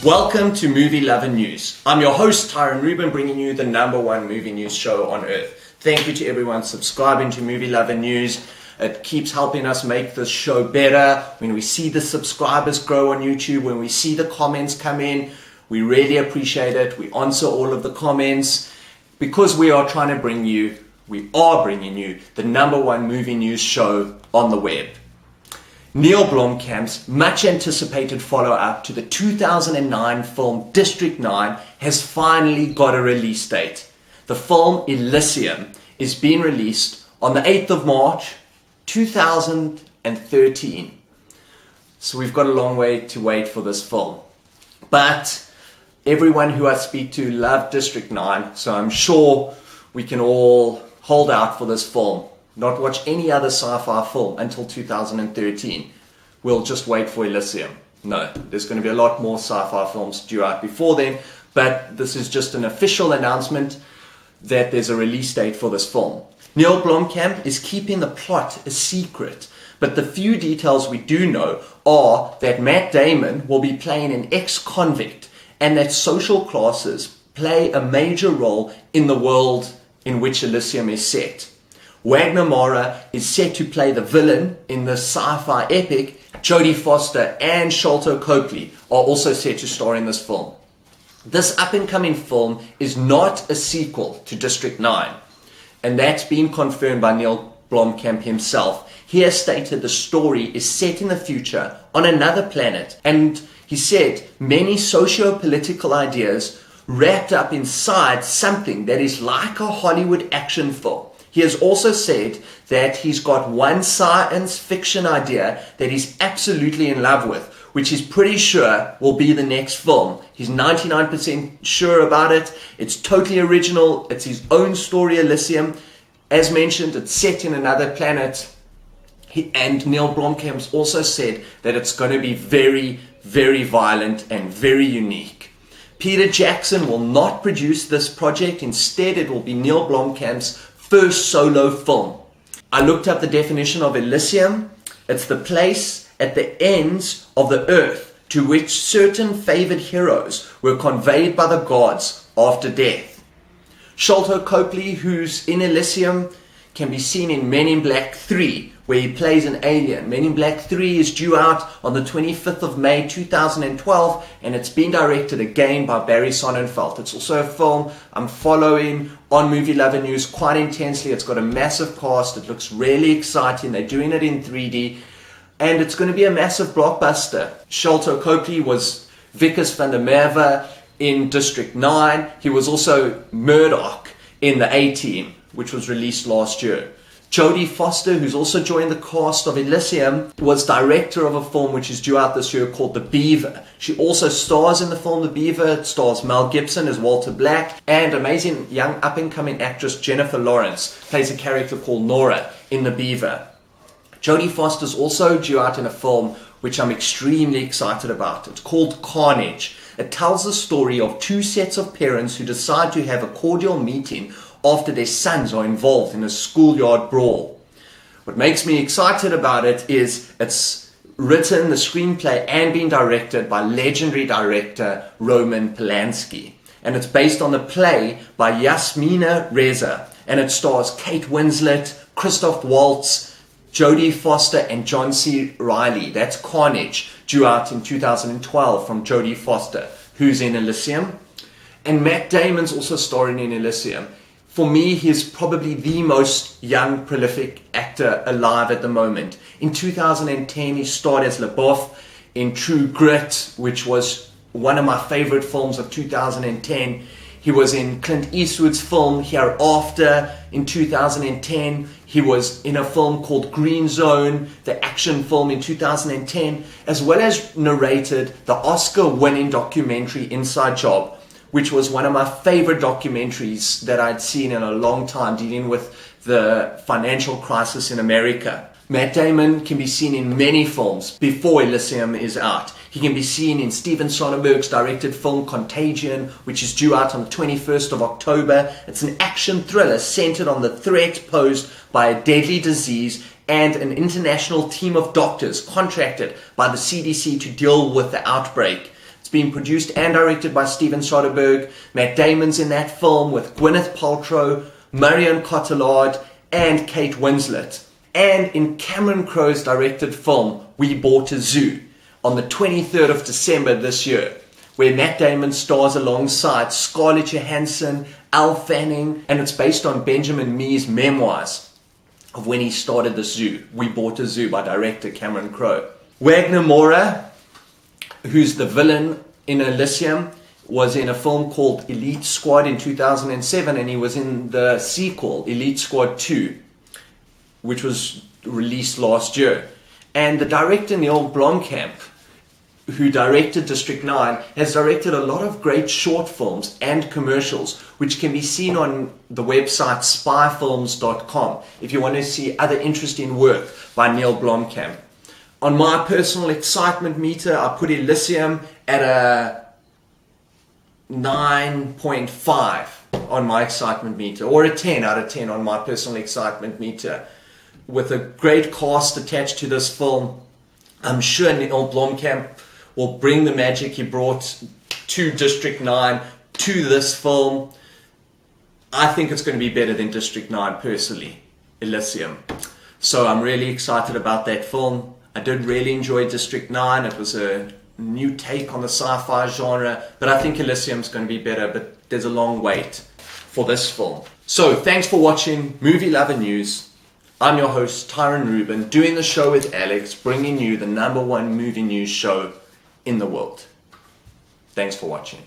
Welcome to Movie Lover News. I'm your host, Tyron Rubin, bringing you the #1 movie news show on earth. Thank you to everyone subscribing to Movie Lover News. It keeps helping us make this show better. When we see the subscribers grow on YouTube, when we see the comments come in, we really appreciate it. We answer all of the comments because we are bringing you the #1 movie news show on the web. Neill Blomkamp's much anticipated follow-up to the 2009 film District 9 has finally got a release date. The film Elysium is being released on the 8th of March 2013. So we've got a long way to wait for this film. But everyone who I speak to loved District 9, so I'm sure we can all hold out for this film. Not watch any other sci-fi film until 2013. We'll just wait for Elysium. No, there's going to be a lot more sci-fi films due out before then, but this is just an official announcement that there's a release date for this film. Neill Blomkamp is keeping the plot a secret, but the few details we do know are that Matt Damon will be playing an ex-convict and that social classes play a major role in the world in which Elysium is set. Wagner Moura is set to play the villain in the sci-fi epic. Jodie Foster and Sharlto Copley are also set to star in this film. This up-and-coming film is not a sequel to District 9, and that's been confirmed by Neill Blomkamp himself. He has stated the story is set in the future on another planet, and he said many socio-political ideas wrapped up inside something that is like a Hollywood action film. He has also said that he's got one science fiction idea that he's absolutely in love with, which he's pretty sure will be the next film. He's 99% sure about it. It's totally original. It's his own story, Elysium. As mentioned, it's set in another planet. And Neill Blomkamp's also said that it's going to be very, very violent and very unique. Peter Jackson will not produce this project. Instead, it will be Neill Blomkamp's first solo film. I looked up the definition of Elysium. It's the place at the ends of the earth to which certain favored heroes were conveyed by the gods after death. Sharlto Copley, who's in Elysium, can be seen in Men in Black 3, where he plays an alien. Men in Black 3 is due out on the 25th of May 2012, and it's been directed again by Barry Sonnenfeld. It's also a film I'm following on Movie Lover News quite intensely. It's got a massive cast. It looks really exciting. They're doing it in 3D, and it's going to be a massive blockbuster. Sharlto Copley was Vickers van der Merwe in District 9. He was also Murdoch in The A-Team, which was released last year. Jodie Foster, who's also joined the cast of Elysium, was director of a film which is due out this year called The Beaver. She also stars in the film The Beaver. It stars Mel Gibson as Walter Black, and amazing young up-and-coming actress Jennifer Lawrence plays a character called Nora in The Beaver. Jodie Foster's also due out in a film which I'm extremely excited about. It's called Carnage. It tells the story of two sets of parents who decide to have a cordial meeting after their sons are involved in a schoolyard brawl. What makes me excited about it is it's written, the screenplay, and being directed by legendary director Roman Polanski. And it's based on the play by Yasmina Reza. And it stars Kate Winslet, Christoph Waltz, Jodie Foster, and John C. Reilly. That's Carnage, due out in 2012 from Jodie Foster, who's in Elysium. And Matt Damon's also starring in Elysium. For me, he's probably the most young, prolific actor alive at the moment. In 2010, he starred as LaBeouf in True Grit, which was one of my favorite films of 2010. He was in Clint Eastwood's film Hereafter in 2010. He was in a film called Green Zone, the action film in 2010, as well as narrated the Oscar-winning documentary Inside Job, which was one of my favorite documentaries that I'd seen in a long time, dealing with the financial crisis in America. Matt Damon can be seen in many films before Elysium is out. He can be seen in Steven Soderbergh's directed film Contagion, which is due out on the 21st of October. It's an action thriller centered on the threat posed by a deadly disease and an international team of doctors contracted by the CDC to deal with the outbreak. being produced and directed by Steven Soderbergh. Matt Damon's in that film with Gwyneth Paltrow, Marion Cotillard, and Kate Winslet. And in Cameron Crowe's directed film, We Bought a Zoo, on the 23rd of December this year, where Matt Damon stars alongside Scarlett Johansson, Elle Fanning, and it's based on Benjamin Mee's memoirs of when he started the zoo. We Bought a Zoo by director Cameron Crowe. Wagner Moura, who's the villain in Elysium, was in a film called Elite Squad in 2007, and he was in the sequel, Elite Squad 2, which was released last year. And the director Neill Blomkamp, who directed District 9, has directed a lot of great short films and commercials, which can be seen on the website spyfilms.com if you want to see other interesting work by Neill Blomkamp. On my personal excitement meter, I put Elysium at a 9.5 on my excitement meter, or a 10 out of 10 on my personal excitement meter. With a great cast attached to this film, I'm sure Neill Blomkamp will bring the magic he brought to District 9 to this film. I think it's going to be better than District 9 personally, Elysium. So I'm really excited about that film. I did really enjoy District 9. It was a new take on the sci-fi genre, but I think Elysium's going to be better, but there's a long wait for this film. So thanks for watching Movie Lover News. I'm your host, Tyron Rubin, doing the show with Alex, bringing you the #1 movie news show in the world. Thanks for watching.